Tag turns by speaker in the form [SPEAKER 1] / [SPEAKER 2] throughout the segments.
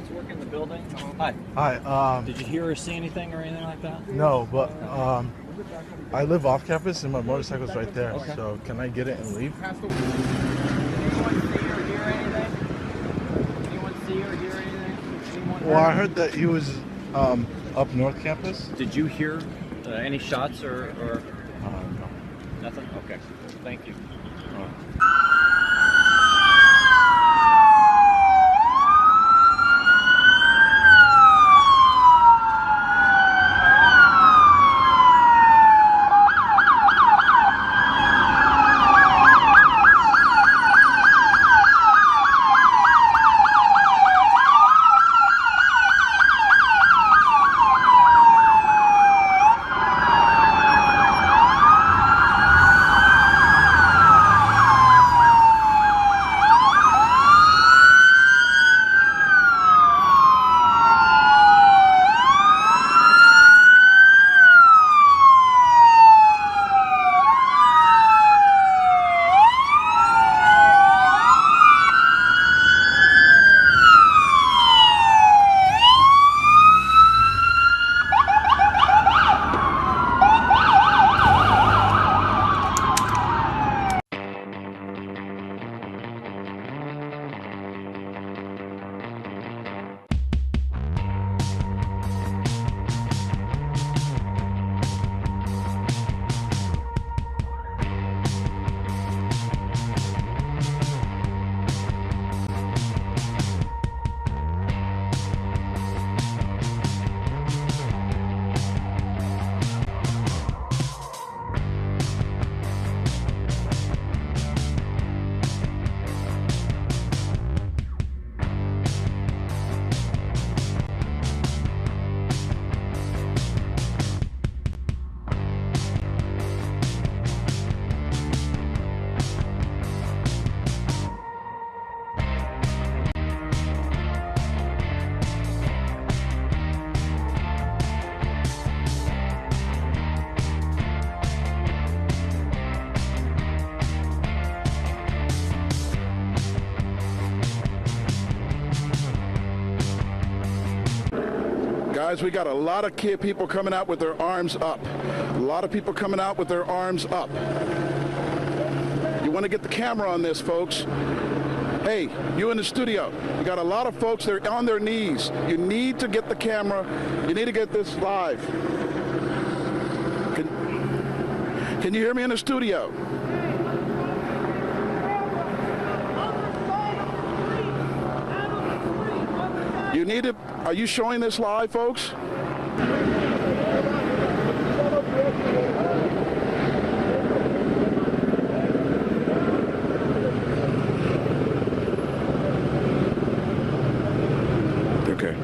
[SPEAKER 1] else working the building? Hi.
[SPEAKER 2] Hi.
[SPEAKER 1] Did you hear or see anything or anything like that?
[SPEAKER 2] No, but I live off campus and my motorcycle's right there.
[SPEAKER 1] Okay.
[SPEAKER 2] So can I get it and leave?
[SPEAKER 1] Anyone see or hear anything? Anyone see or hear anything? Anyone
[SPEAKER 2] Well, I heard that he was up North Campus.
[SPEAKER 1] Did you hear any shots or
[SPEAKER 2] No.
[SPEAKER 1] nothing? Okay. Thank you.
[SPEAKER 3] Guys, we got a lot of people coming out with their arms up. A lot of people coming out with their arms up. You want to get the camera on this, folks. Hey, you in the studio, you got a lot of folks, they're on their knees. You need to get the camera. You need to get this live. Can you hear me in the studio? You need to, are you showing this live, folks? Okay.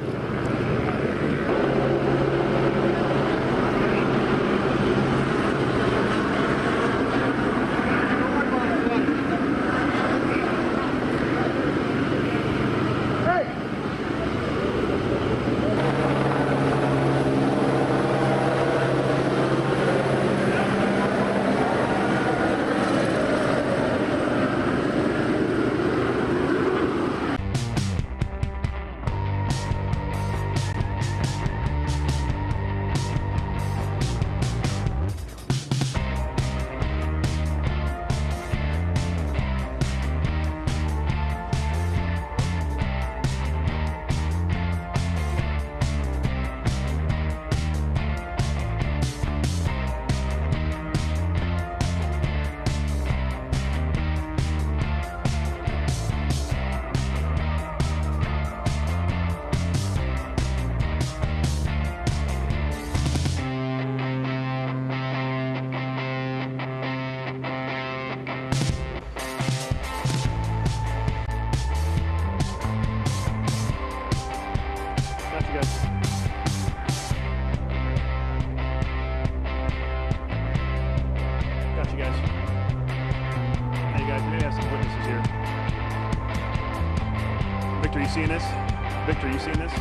[SPEAKER 4] Victor, you seeing this? Victor, you seeing this?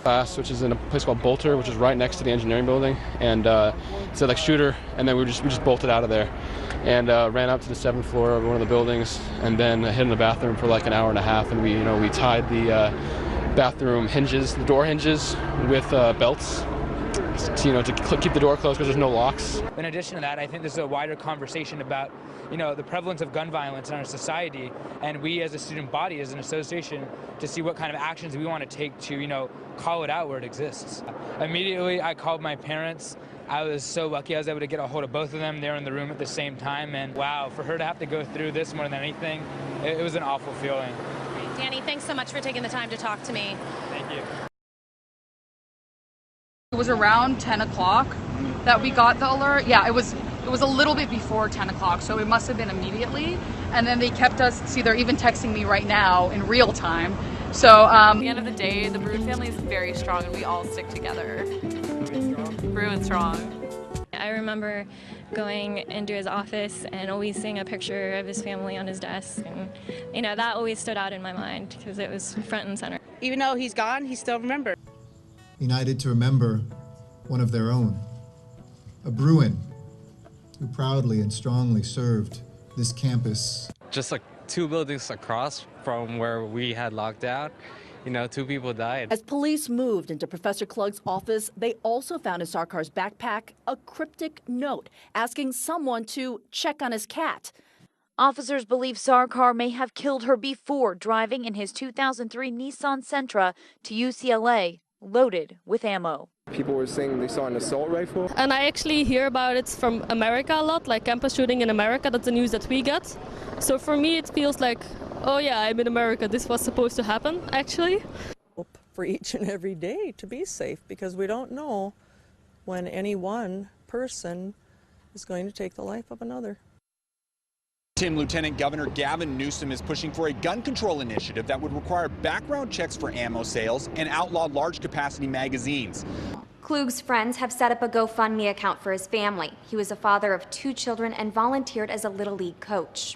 [SPEAKER 5] class, which is in a place called Bolter, which is right next to the engineering building, and said like shooter, and then we just bolted out of there, and ran up to the 7th floor of one of the buildings, and then hid in the bathroom for like an hour and a half, and we tied the bathroom hinges, the door hinges, with belts, to keep the door closed because there's no locks.
[SPEAKER 6] In addition to that, I think this is a wider conversation about, the prevalence of gun violence in our society, and we as a student body, as an association, to see what kind of actions we want to take to, call it out where it exists. Immediately, I called my parents. I was so lucky I was able to get a hold of both of them. They were in the room at the same time, and wow, for her to have to go through this more than anything, it was an awful feeling.
[SPEAKER 7] Danny, thanks so much for taking the time to talk to me.
[SPEAKER 6] Thank you.
[SPEAKER 8] It was around 10 o'clock that we got the alert. Yeah, it was a little bit before 10 o'clock, so it must have been immediately. And then they kept us, see, they're even texting me right now in real time. So
[SPEAKER 9] at the end of the day, the Bruin family is very strong and we all stick together. Bruin strong.
[SPEAKER 10] I remember going into his office and always seeing a picture of his family on his desk, and that always stood out in my mind because it was front and center.
[SPEAKER 11] Even though he's gone, he still remembered.
[SPEAKER 12] United to remember one of their own, a Bruin who proudly and strongly served this campus.
[SPEAKER 13] Just like 2 buildings across from where we had lockdown, 2 people died.
[SPEAKER 14] As police moved into Professor Klug's office, they also found in Sarkar's backpack a cryptic note asking someone to check on his cat.
[SPEAKER 15] Officers believe Sarkar may have killed her before driving in his 2003 Nissan Sentra to UCLA, loaded with ammo.
[SPEAKER 16] People were saying they saw an assault rifle.
[SPEAKER 17] And I actually hear about it from America a lot, like campus shooting in America. That's the news that we get. So for me, it feels like, oh yeah, I'm in America. This was supposed to happen, actually.
[SPEAKER 18] Hope for each and every day to be safe, because we don't know when any one person is going to take the life of another.
[SPEAKER 19] Lieutenant Governor Gavin Newsom is pushing for a gun control initiative that would require background checks for ammo sales and outlaw large-capacity magazines.
[SPEAKER 20] Klug's friends have set up a GoFundMe account for his family. He was a father of 2 children and volunteered as a Little League coach.